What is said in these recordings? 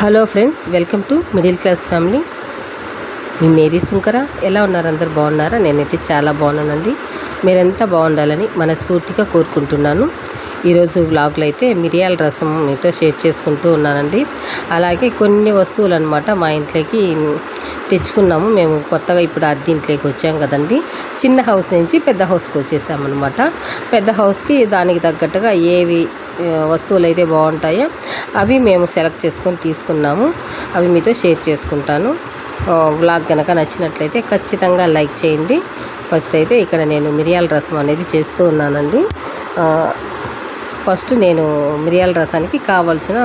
Hello friends, welcome to middle class family. మీ Mary Sunkara. ఎలా ఉన్నారు? అందరు బాగున్నారా? నేనైతే చాలా బాగున్నానండి. మీరంతా బాగుండాలని మనస్ఫూర్తిగా కోరుకుంటున్నాను. ఈరోజు వ్లాగ్లో అయితే మిరియాల రసం మీతో షేర్ చేసుకుంటూ ఉన్నానండి. అలాగే కొన్ని వస్తువులు అనమాట మా ఇంట్లోకి తెచ్చుకున్నాము. మేము కొత్తగా ఇప్పుడు అద్దె ఇంట్లోకి వచ్చాం కదండి. చిన్న హౌస్ నుంచి పెద్ద హౌస్కి వచ్చేసామన్నమాట. పెద్ద హౌస్కి దానికి తగ్గట్టుగా ఏవి వస్తువులు అయితే బాగుంటాయో అవి మేము సెలెక్ట్ చేసుకొని తీసుకున్నాము. అవి మీతో షేర్ చేసుకుంటాను. వ్లాగ్ కనుక నచ్చినట్లయితే ఖచ్చితంగా లైక్ చేయండి. ఫస్ట్ అయితే ఇక్కడ నేను మిరియాల రసం అనేది చేస్తూ ఉన్నానండి. ఫస్ట్ నేను మిరియాల రసానికి కావాల్సిన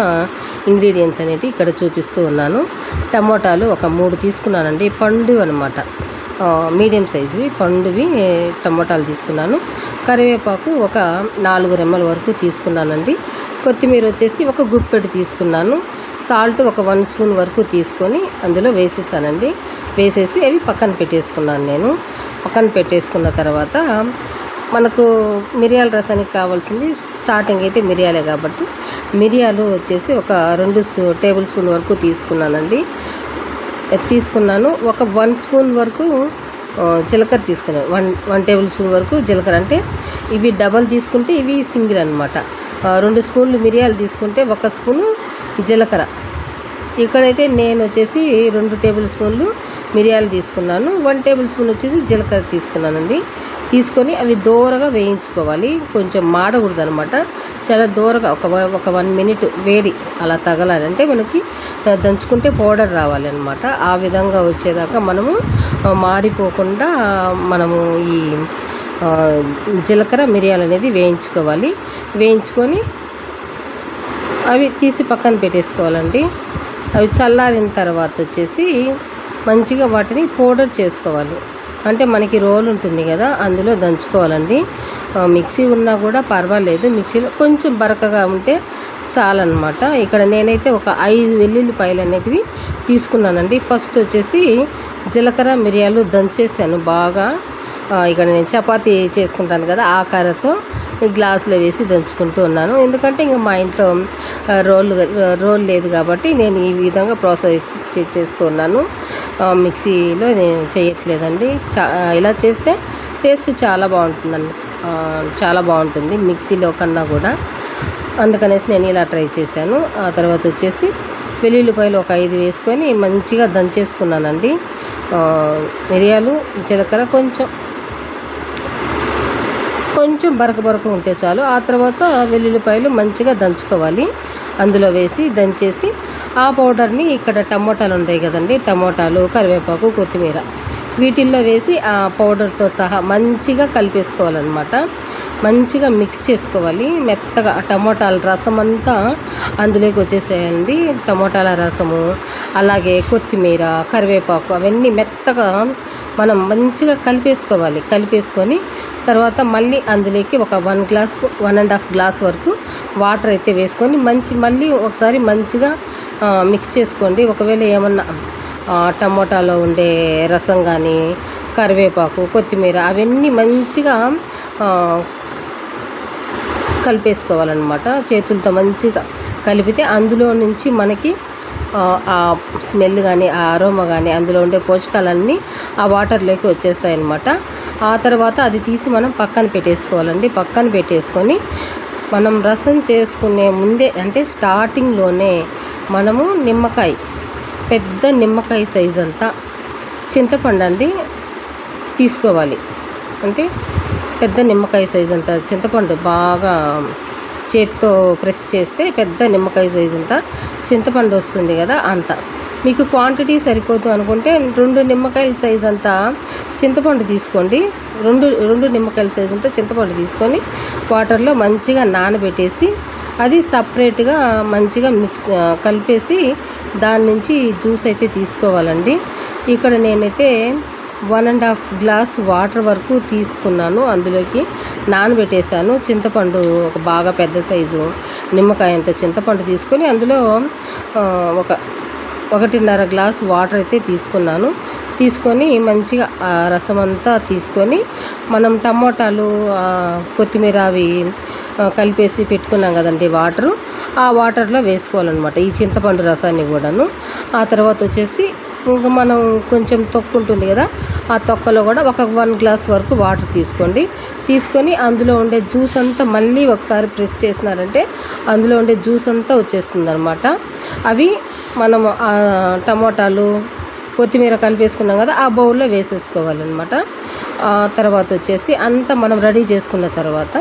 ఇంగ్రీడియంట్స్ అనేవి ఇక్కడ చూపిస్తూ ఉన్నాను. టమోటాలు ఒక 3 తీసుకున్నానండి. పండు అనమాట, మీడియం సైజువి పండువి టమోటాలు తీసుకున్నాను. కరివేపాకు ఒక 4 రెమ్మల వరకు తీసుకున్నానండి. కొత్తిమీర వచ్చేసి ఒక గుప్పెడు తీసుకున్నాను. సాల్ట్ ఒక 1 స్పూన్ వరకు తీసుకొని అందులో వేసేసానండి. వేసేసి అవి పక్కన పెట్టేసుకున్నాను. నేను పక్కన పెట్టేసుకున్న తర్వాత మనకు మిరియాల రసానికి కావాల్సింది స్టార్టింగ్ అయితే మిరియాలే కాబట్టి మిరియాలు వచ్చేసి ఒక 2 టేబుల్ స్పూన్ వరకు తీసుకున్నానండి. ఒక 1 స్పూన్ వరకు జీలకర్ర తీసుకున్నాను. 1 టేబుల్ స్పూన్ వరకు జీలకర్ర. అంటే ఇవి డబల్ తీసుకుంటే ఇవి సింగిల్ అనమాట. 2 స్పూన్లు మిరియాలు తీసుకుంటే 1 స్పూను జీలకర్ర. ఇక్కడైతే నేను వచ్చేసి 2 టేబుల్ స్పూన్లు మిరియాలు తీసుకున్నాను. 1 టేబుల్ స్పూన్ వచ్చేసి జీలకర్ర తీసుకున్నానండి. తీసుకొని అవి దోరగా వేయించుకోవాలి. కొంచెం మాడకూడదు అనమాట. చాలా దోరగా ఒక 1 మినిట్ వేడి అలా తగలాలి. అంటే మనకి దంచుకుంటే పౌడర్ రావాలి అనమాట. ఆ విధంగా వచ్చేదాకా మనము మాడిపోకుండా మనము ఈ జీలకర్ర మిరియాలు అనేది వేయించుకోవాలి. వేయించుకొని అవి తీసి పక్కన పెట్టేసుకోవాలండి. అవి చల్లారిన తర్వాత వచ్చేసి మంచిగా వాటిని పౌడర్ చేసుకోవాలి. అంటే మనకి రోల్ ఉంటుంది కదా, అందులో దంచుకోవాలండి. మిక్సీ ఉన్నా కూడా పర్వాలేదు, మిక్సీలో కొంచెం బరకగా ఉంటే చాలన్నమాట. ఇక్కడ నేనైతే ఒక 5 వెల్లుల్లిపాయలు అనేటివి తీసుకున్నానండి. ఫస్ట్ వచ్చేసి జీలకర్ర మిరియాలు దంచేసాను బాగా. ఇక్కడ నేను చపాతీ చేసుకుంటాను కదా, ఆ కర్రతో గ్లాసులో వేసి దంచుకుంటూ ఉన్నాను. ఎందుకంటే ఇంకా మా ఇంట్లో రోల్ లేదు కాబట్టి నేను ఈ విధంగా ప్రాసెస్ చేస్తూ ఉన్నాను. మిక్సీలో నేను చేయట్లేదండి. ఇలా చేస్తే టేస్ట్ చాలా బాగుంటుందండి. చాలా బాగుంటుంది మిక్సీలో కన్నా కూడా. అందుకనేసి నేను ఇలా ట్రై చేశాను. ఆ తర్వాత వచ్చేసి వెల్లుల్లిపాయలు ఒక 5 వేసుకొని మంచిగా దంచేసుకున్నానండి. మిరియాలు జీలకర్ర కొంచెం బరక ఉంటే చాలు. ఆ తర్వాత వెల్లుల్లిపాయలు మంచిగా దంచుకోవాలి. అందులో వేసి దంచేసి ఆ పౌడర్ని ఇక్కడ టమోటాలు ఉంటాయి కదండి, టమోటాలు, కరివేపాకు, కొత్తిమీర వీటిల్లో వేసి ఆ పౌడర్తో సహా మంచిగా కలిపేసుకోవాలన్నమాట. మంచిగా మిక్స్ చేసుకోవాలి మెత్తగా. టమోటాల రసం అంతా అందులోకి వచ్చేసేయండి. టమోటాల రసము అలాగే కొత్తిమీర, కరివేపాకు అవన్నీ మెత్తగా మనం మంచిగా కలిపేసుకొని తర్వాత మళ్ళీ అందులోకి ఒక 1.5 గ్లాస్ వరకు వాటర్ అయితే వేసుకొని మళ్ళీ ఒకసారి మంచిగా మిక్స్ చేసుకోండి. ఒకవేళ ఏమన్నా టమోటాలో ఉండే రసం కానీ కరివేపాకు, కొత్తిమీర అవన్నీ మంచిగా కలిపేసుకోవాలన్నమాట. చేతులతో మంచిగా కలిపితే అందులో నుంచి మనకి ఆ స్మెల్ కానీ ఆ అరోమా కానీ అందులో ఉండే పోషకాలన్నీ ఆ వాటర్లోకి వచ్చేస్తాయన్నమాట. ఆ తర్వాత అది తీసి మనం పక్కన పెట్టేసుకోవాలండి. పక్కన పెట్టేసుకొని మనం రసం చేసుకునే ముందే అంటే స్టార్టింగ్లోనే మనము పెద్ద నిమ్మకాయ సైజ్ అంతా చింతపండు అండి తీసుకోవాలి. అంటే పెద్ద నిమ్మకాయ సైజ్ అంతా చింతపండు బాగా చేత్తో ప్రెస్ చేస్తే పెద్ద నిమ్మకాయ సైజ్ అంతా చింతపండు వస్తుంది కదా, అంత. మీకు క్వాంటిటీ సరిపోదు అనుకుంటే 2 నిమ్మకాయల సైజ్ అంతా చింతపండు తీసుకోండి. 2 నిమ్మకాయల సైజ్ అంతా చింతపండు తీసుకొని వాటర్లో మంచిగా నానబెట్టేసి అది సపరేట్గా మంచిగా కలిపేసి దాని నుంచి జ్యూస్ అయితే తీసుకోవాలండి. ఇక్కడ నేనైతే 1.5 గ్లాస్ వాటర్ వరకు తీసుకున్నాను. అందులోకి నానబెట్టేశాను. చింతపండు ఒక బాగా పెద్ద సైజు నిమ్మకాయ అంత చింతపండు తీసుకొని అందులో ఒక 1.5 గ్లాస్ వాటర్ అయితే తీసుకున్నాను. తీసుకొని మంచిగా రసం అంతా తీసుకొని మనం టమోటాలు కొత్తిమీర అవి కలిపేసి పెట్టుకున్నాం కదండి వాటరు, ఆ వాటర్లో వేసుకోవాలన్నమాట ఈ చింతపండు రసాన్ని కూడాను. ఆ తర్వాత వచ్చేసి ఇంకా మనం కొంచెం తొక్కు ఉంటుంది కదా, ఆ తొక్కలో కూడా ఒక 1 గ్లాస్ వరకు వాటర్ తీసుకోండి. తీసుకొని అందులో ఉండే జ్యూస్ అంతా మళ్ళీ ఒకసారి ప్రెస్ చేసినారంటే అందులో ఉండే జ్యూస్ అంతా వచ్చేస్తుంది అనమాట. అవి మనం టమోటాలు కొత్తిమీర కలిపేసుకున్నాం కదా, ఆ బౌల్లో వేసేసుకోవాలన్నమాట. తర్వాత వచ్చేసి అంతా మనం రెడీ చేసుకున్న తర్వాత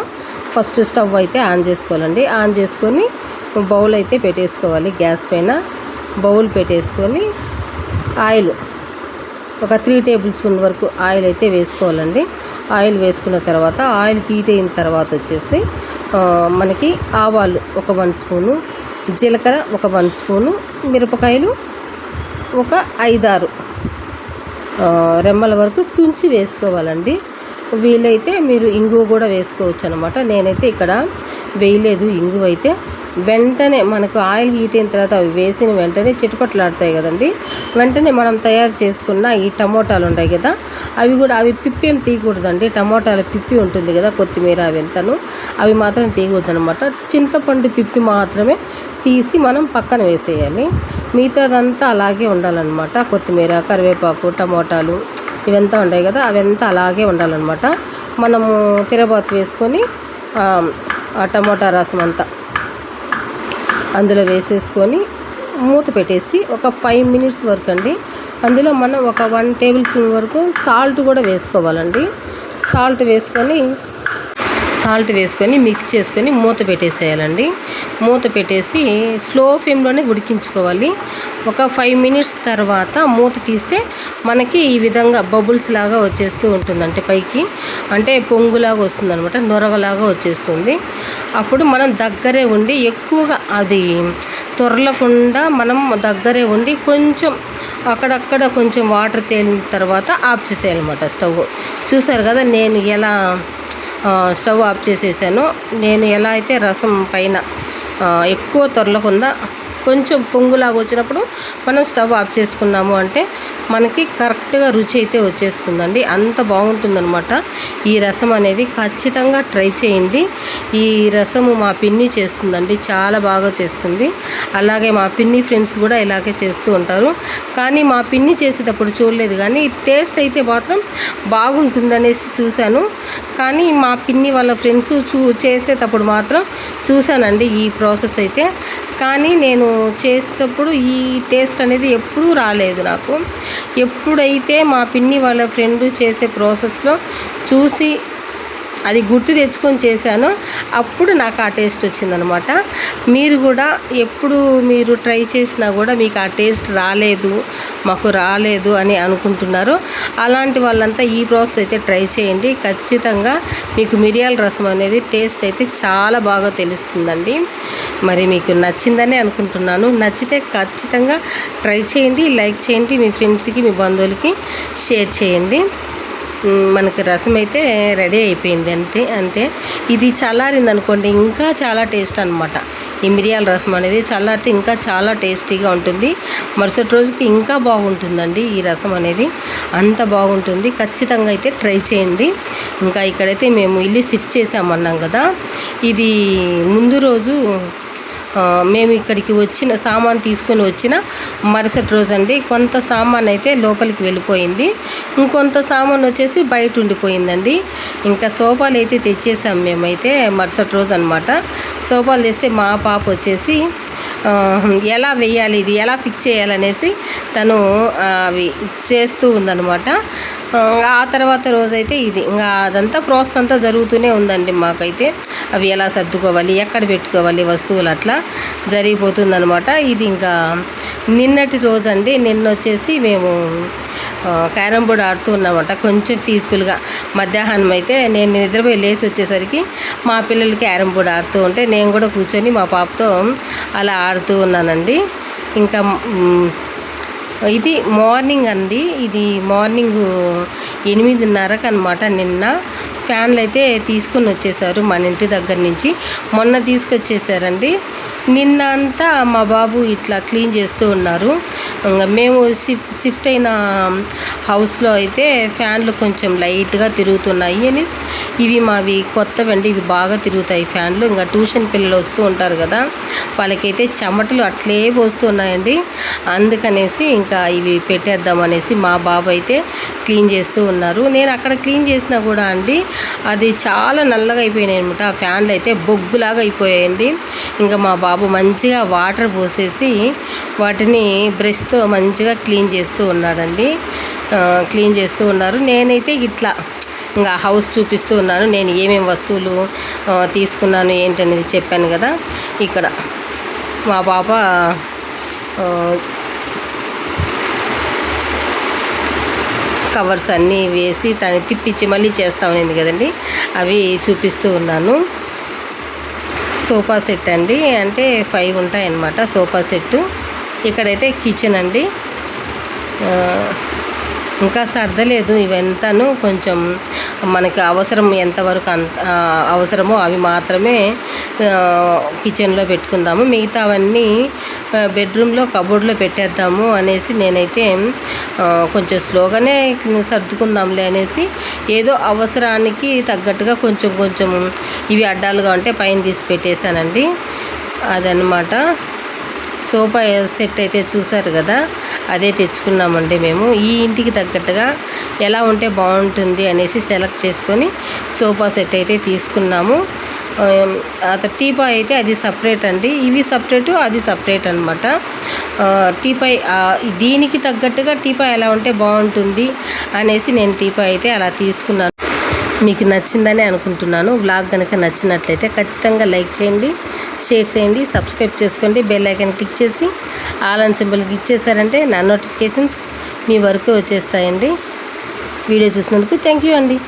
ఫస్ట్ స్టవ్ అయితే ఆన్ చేసుకోవాలండి. ఆన్ చేసుకొని బౌల్ అయితే పెట్టేసుకోవాలి. గ్యాస్ పైన బౌల్ పెట్టేసుకొని ఆయిల్ ఒక 3 టేబుల్ స్పూన్ వరకు ఆయిల్ అయితే వేసుకోవాలండి. ఆయిల్ వేసుకున్న తర్వాత ఆయిల్ హీట్ అయిన తర్వాత వచ్చేసి మనకి ఆవాలు ఒక 1 స్పూను, జీలకర్ర ఒక 1 స్పూను, మిరపకాయలు ఒక 5-6 రెమ్మల వరకు తుంచి వేసుకోవాలండి. వీలైతే మీరు ఇంగువ కూడా వేసుకోవచ్చు అనమాట. నేనైతే ఇక్కడ వేయలేదు ఇంగువ అయితే. వెంటనే మనకు ఆయిల్ హీట్ అయిన తర్వాత అవి వేసిన వెంటనే చిటపట్లాడతాయి కదండి, వెంటనే మనం తయారు చేసుకున్న ఈ టమోటాలు ఉంటాయి కదా, అవి పిప్పి ఏం తీయకూడదండి. టమోటాల పిప్పి ఉంటుంది కదా, కొత్తిమీర అవి ఎంతను అవి మాత్రం తీయకూడదు అనమాట. చింతపండు పిప్పి మాత్రమే తీసి మనం పక్కన వేసేయాలి. మిగతాదంతా అలాగే ఉండాలన్నమాట. కొత్తిమీర, కరివేపాకు, టమోటాలు ఇవంతా ఉంటాయి కదా, అవంతా అలాగే ఉండాలన్నమాట. మనము తిరగబాతు వేసుకొని ఆ టమోటా రసం అంతా అందులో వేసేసుకొని మూత పెట్టేసి ఒక 5 మినిట్స్ వరకు అండి. అందులో మనం ఒక 1 టేబుల్ స్పూన్ వరకు సాల్ట్ కూడా వేసుకోవాలండి. సాల్ట్ వేసుకొని మిక్స్ చేసుకొని మూత పెట్టేసేయాలండి. మూత పెట్టేసి స్లో ఫ్లేమ్లోనే ఉడికించుకోవాలి. ఒక 5 మినిట్స్ తర్వాత మూత తీస్తే మనకి ఈ విధంగా బబుల్స్ లాగా వచ్చేస్తూ ఉంటుందంటే పైకి అంటే పొంగులాగా వస్తుంది అనమాట, నొరగలాగా వచ్చేస్తుంది. అప్పుడు మనం దగ్గరే ఉండి ఎక్కువగా అది తొరలకుండా మనం దగ్గరే ఉండి కొంచెం అక్కడక్కడ కొంచెం వాటర్ తేలిన తర్వాత ఆఫ్ చేసేయాలన్నమాట స్టవ్. చూసారు కదా నేను ఎలా స్టవ్ ఆఫ్ చేసేసాను. నేను ఎలా అయితే రసం పైన ఎక్కువ తొరలకుండా కొంచెం పొంగులాగా వచ్చినప్పుడు మనం స్టవ్ ఆఫ్ చేసుకున్నాము అంటే మనకి కరెక్ట్గా రుచి అయితే వచ్చేస్తుందండి. అంత బాగుంటుందన్నమాట ఈ రసం అనేది. ఖచ్చితంగా ట్రై చేయండి. ఈ రసము మా పిన్ని చేస్తుందండి, చాలా బాగా చేస్తుంది. అలాగే మా పిన్ని ఫ్రెండ్స్ కూడా ఇలాగే చేస్తూ ఉంటారు. కానీ మా పిన్ని చేసేటప్పుడు చూడలేదు, కానీ టేస్ట్ అయితే మాత్రం బాగుంటుందనేసి చూశాను. కానీ మా పిన్ని వాళ్ళ ఫ్రెండ్స్ చేసేటప్పుడు మాత్రం చూశానండి ఈ ప్రాసెస్ అయితే. కానీ నేను చేసేటప్పుడు ఈ టేస్ట్ అనేది ఎప్పుడూ రాలేదు నాకు. ఎప్పుడైతే మా పిన్ని వాళ్ళ ఫ్రెండ్ చేసే ప్రాసెస్లో చూసి అది గుర్తు తెచ్చుకొని చేశాను, అప్పుడు నాకు ఆ టేస్ట్ వచ్చిందనమాట. మీరు కూడా ఎప్పుడు మీరు ట్రై చేసినా కూడా మీకు ఆ టేస్ట్ మాకు రాలేదు అని అనుకుంటున్నారు, అలాంటి వాళ్ళంతా ఈ ప్రాసెస్ అయితే ట్రై చేయండి. ఖచ్చితంగా మీకు మిరియాల రసం అనేది టేస్ట్ అయితే చాలా బాగా తెలుస్తుందండి. మరి మీకు నచ్చిందని అనుకుంటున్నాను. నచ్చితే ఖచ్చితంగా ట్రై చేయండి, లైక్ చేయండి, మీ ఫ్రెండ్స్కి మీ బంధువులకి షేర్ చేయండి. మనకి రసం అయితే రెడీ అయిపోయింది అంతే. ఇది చల్లారింది అనుకోండి ఇంకా చాలా టేస్ట్ అనమాట. ఈ మిరియాల రసం అనేది చల్లారితే ఇంకా చాలా టేస్టీగా ఉంటుంది. మరుసటి రోజుకి ఇంకా బాగుంటుందండి ఈ రసం అనేది, అంత బాగుంటుంది. ఖచ్చితంగా అయితే ట్రై చేయండి. ఇంకా ఇక్కడైతే మేము ఇల్లు షిఫ్ట్ చేసామన్నాం కదా, ఇది ముందు రోజు మేము ఇక్కడికి సామాన్ తీసుకొని వచ్చిన మరుసటి రోజు అండి. కొంత సామాన్ అయితే లోపలికి వెళ్ళిపోయింది, ఇంకొంత సామాన్ వచ్చేసి బయట ఉండిపోయిందండి. ఇంకా సోఫాలు అయితే తెచ్చేసాం మేమైతే మరుసటి రోజు అనమాట. సోఫాలు తెస్తే మా పాప వచ్చేసి ఎలా వేయాలి, ఇది ఎలా ఫిక్స్ చేయాలనేసి తను అవి చేస్తూ ఉందన్నమాట. ఆ తర్వాత రోజైతే ఇది ఇంకా అదంతా ప్రాసెస్ అంతా జరుగుతూనే ఉందండి మాకైతే. అవి ఎలా సర్దుకోవాలి, ఎక్కడ పెట్టుకోవాలి వస్తువులు అట్లా జరిగిపోతుందనమాట. ఇది ఇంకా నిన్నటి రోజు అండి. నిన్న వచ్చేసి మేము క్యారమ్ బోర్డ్ ఆడుతూ ఉన్నామట కొంచెం పీస్ఫుల్గా. మధ్యాహ్నం అయితే నేను నిద్రపోయి లేచి వచ్చేసరికి మా పిల్లలు క్యారమ్ బోర్డ్ ఆడుతూ ఉంటే నేను కూడా కూర్చొని మా పాపతో అలా ఆడుతూ ఉన్నానండి. ఇంకా ఇది మార్నింగ్ అండి. ఇది మార్నింగ్ 8:30కి అనమాట. నిన్న ఫ్యాన్లు అయితే తీసుకొని వచ్చేసారు మన ఇంటి దగ్గర నుంచి, మొన్న తీసుకొచ్చేసారండి. నిన్న అంతా మా బాబు ఇట్లా క్లీన్ చేస్తూ ఉన్నారు. ఇంకా మేము షిఫ్ట్ అయిన హౌస్లో అయితే ఫ్యాన్లు కొంచెం లైట్గా తిరుగుతున్నాయి అని, ఇవి మావి కొత్తవండి, ఇవి బాగా తిరుగుతాయి ఫ్యాన్లు. ఇంకా ట్యూషన్ పిల్లలు వస్తూ ఉంటారు కదా, వాళ్ళకైతే చెమటలు అట్లే పోస్తూ ఉన్నాయండి. అందుకనేసి ఇంకా ఇవి పెట్టేద్దామనేసి మా బాబు అయితే క్లీన్ చేస్తూ ఉన్నారు. నేను అక్కడ క్లీన్ చేసినా కూడా అండి, అది చాలా నల్లగా అయిపోయినాయి అనమాట. ఆ ఫ్యాన్లు అయితే బొగ్గులాగా అయిపోయాయండి. ఇంకా మా బాబు మంచిగా వాటర్ పోసేసి వాటిని బ్రష్తో మంచిగా క్లీన్ చేస్తూ ఉన్నాడండి. క్లీన్ చేస్తూ ఉన్నారు. నేనైతే ఇట్లా ఇంకా హౌస్ చూపిస్తూ ఉన్నాను. నేను ఏమేమి వస్తువులు తీసుకున్నాను ఏంటనేది చెప్పాను కదా. ఇక్కడ మా పాప కవర్స్ అన్నీ వేసి తను తిప్పించి మళ్ళీ చేస్తా ఉన్నింది కదండి, అవి చూపిస్తూ ఉన్నాను. సోఫా సెట్ అండి, అంటే 5 ఉంటాయన్నమాట సోఫా సెట్టు. ఇక్కడైతే కిచెన్ అండి. ఇంకా సర్దలేదు ఇవంతాను, కొంచెం మనకి అవసరం ఎంతవరకు అవసరమో అవి మాత్రమే కిచెన్లో పెట్టుకుందాము, మిగతావన్నీ బెడ్రూమ్లో కబోర్డ్లో పెట్టేద్దాము అనేసి నేనైతే కొంచెం స్లోగానే సర్దుకుందాంలే అనేసి ఏదో అవసరానికి తగ్గట్టుగా కొంచెం ఇవి అడ్డాలుగా ఉంటే పైన తీసి పెట్టేశానండి. అదనమాట. సోఫా సెట్ అయితే చూసారు కదా, అదే తెచ్చుకున్నామండి మేము. ఈ ఇంటికి తగ్గట్టుగా ఎలా ఉంటే బాగుంటుంది అనేసి సెలెక్ట్ చేసుకొని సోఫా సెట్ అయితే తీసుకున్నాము. టీపాయ్ అయితే అది సపరేట్ అండి, ఇవి సపరేటు అది సపరేట్ అనమాట. టీపాయ్ దీనికి తగ్గట్టుగా టీపాయ్ ఎలా ఉంటే బాగుంటుంది అనేసి నేను టీపాయ్ అయితే అలా తీసుకున్నాను. మీకు నచ్చిందని అనుకుంటున్నాను. వ్లాగ్ కనుక నచ్చినట్లయితే ఖచ్చితంగా లైక్ చేయండి, షేర్ చేయండి, సబ్స్క్రైబ్ చేసుకోండి. బెల్ ఐకాన్ క్లిక్ చేసి ఆల్ అని సింబల్ క్లిక్ చేశారంటే నా నోటిఫికేషన్స్ మీ వరకు వచ్చేస్తాయండి. వీడియో చూసినందుకు థ్యాంక్ యూ అండి.